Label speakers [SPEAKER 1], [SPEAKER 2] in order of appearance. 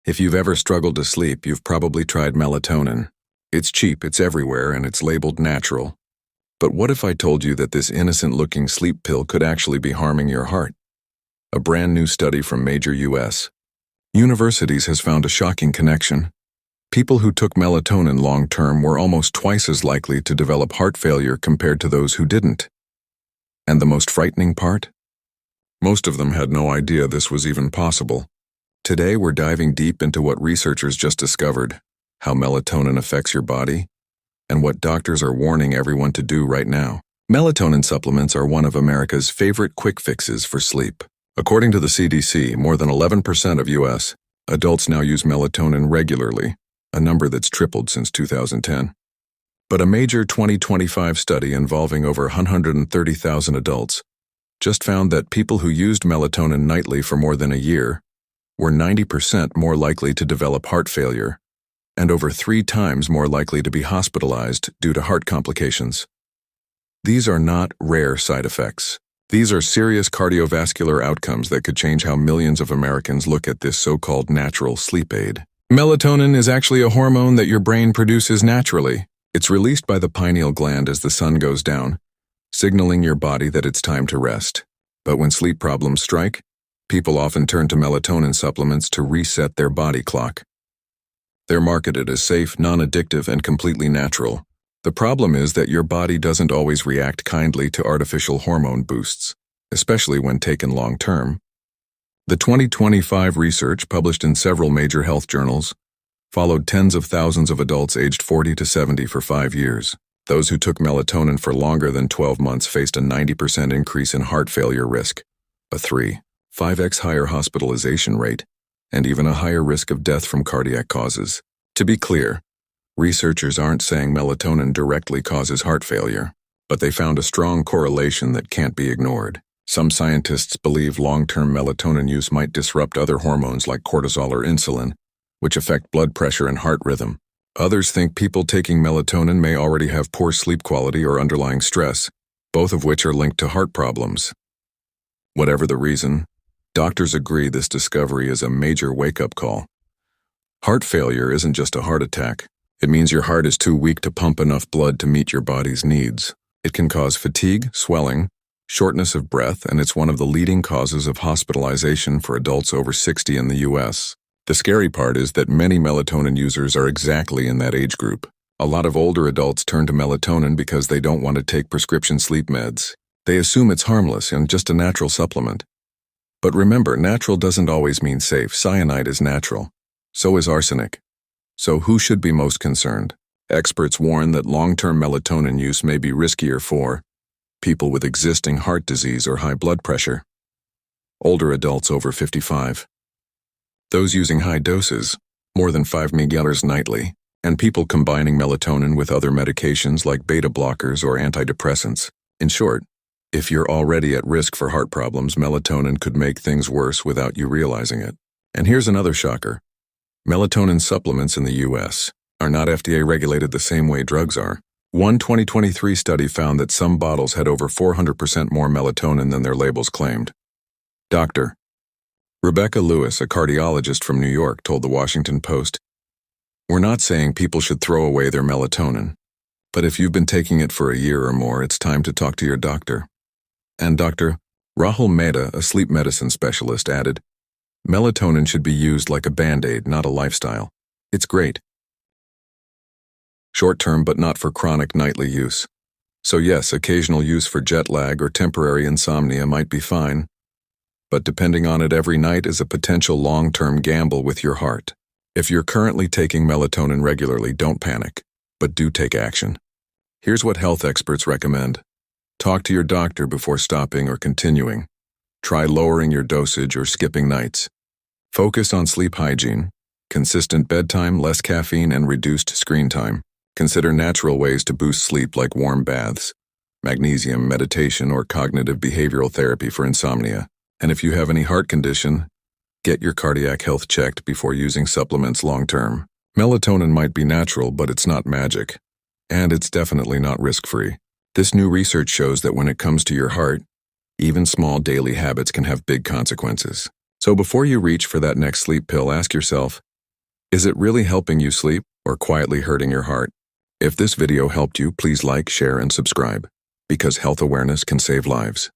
[SPEAKER 1] If you've ever struggled to sleep, you've probably tried melatonin. It's cheap, it's everywhere, and it's labeled natural. But what if I told you that this innocent-looking sleep pill could actually be harming your heart? A brand new study from major U.S. universities has found a shocking connection. People who took melatonin long-term were almost twice as likely to develop heart failure compared to those who didn't. And the most frightening part? Most of them had no idea this was even possible. Today we're diving deep into what researchers just discovered, how melatonin affects your body, and what doctors are warning everyone to do right now. Melatonin supplements are one of America's favorite quick fixes for sleep. According to the CDC, more than 11% of U.S. adults now use melatonin regularly, a number that's tripled since 2010. But a major 2025 study involving over 130,000 adults just found that people who used melatonin nightly for more than a year were 90% more likely to develop heart failure and over 3 times more likely to be hospitalized due to heart complications. These are not rare side effects. These are serious cardiovascular outcomes that could change how millions of Americans look at this so-called natural sleep aid. Melatonin is actually a hormone that your brain produces naturally. It's released by the pineal gland as the sun goes down, signaling your body that it's time to rest. But when sleep problems strike, people often turn to melatonin supplements to reset their body clock. They're marketed as safe, non-addictive, and completely natural. The problem is that your body doesn't always react kindly to artificial hormone boosts, especially when taken long-term. The 2025 research, published in several major health journals, followed tens of thousands of adults aged 40 to 70 for 5 years. Those who took melatonin for longer than 12 months faced a 90% increase in heart failure risk, a 5x higher hospitalization rate, and even a higher risk of death from cardiac causes. To be clear, researchers aren't saying melatonin directly causes heart failure, but they found a strong correlation that can't be ignored. Some scientists believe long-term melatonin use might disrupt other hormones like cortisol or insulin, which affect blood pressure and heart rhythm. Others think people taking melatonin may already have poor sleep quality or underlying stress, both of which are linked to heart problems. Whatever the reason, doctors agree this discovery is a major wake-up call. Heart failure isn't just a heart attack. It means your heart is too weak to pump enough blood to meet your body's needs. It can cause fatigue, swelling, shortness of breath, and it's one of the leading causes of hospitalization for adults over 60 in the U.S. The scary part is that many melatonin users are exactly in that age group. A lot of older adults turn to melatonin because they don't want to take prescription sleep meds. They assume it's harmless and just a natural supplement. But remember, natural doesn't always mean safe. Cyanide is natural. So is arsenic. So who should be most concerned? Experts warn that long-term melatonin use may be riskier for people with existing heart disease or high blood pressure, older adults over 55, those using high doses, more than 5 mg nightly, and people combining melatonin with other medications like beta blockers or antidepressants. In short, if you're already at risk for heart problems, melatonin could make things worse without you realizing it. And here's another shocker. Melatonin supplements in the U.S. are not FDA regulated the same way drugs are. One 2023 study found that some bottles had over 400% more melatonin than their labels claimed. Dr. Rebecca Lewis, a cardiologist from New York, told the Washington Post, "We're not saying people should throw away their melatonin, but if you've been taking it for a year or more, it's time to talk to your doctor." And Dr. Rahul Mehta, a sleep medicine specialist, added, "Melatonin should be used like a Band-Aid, not a lifestyle. It's great. Short-term, but not for chronic nightly use. So yes, occasional use for jet lag or temporary insomnia might be fine, but depending on it every night is a potential long-term gamble with your heart. If you're currently taking melatonin regularly, don't panic, but do take action. Here's what health experts recommend. Talk to your doctor before stopping or continuing. Try lowering your dosage or skipping nights. Focus on sleep hygiene, consistent bedtime, less caffeine, and reduced screen time. Consider natural ways to boost sleep like warm baths, magnesium, meditation, or cognitive behavioral therapy for insomnia. And if you have any heart condition, get your cardiac health checked before using supplements long-term. Melatonin might be natural, but it's not magic. And it's definitely not risk-free. This new research shows that when it comes to your heart, even small daily habits can have big consequences. So before you reach for that next sleep pill, ask yourself, Is it really helping you sleep or quietly hurting your heart? If this video helped you, please like, share, and subscribe, because health awareness can save lives.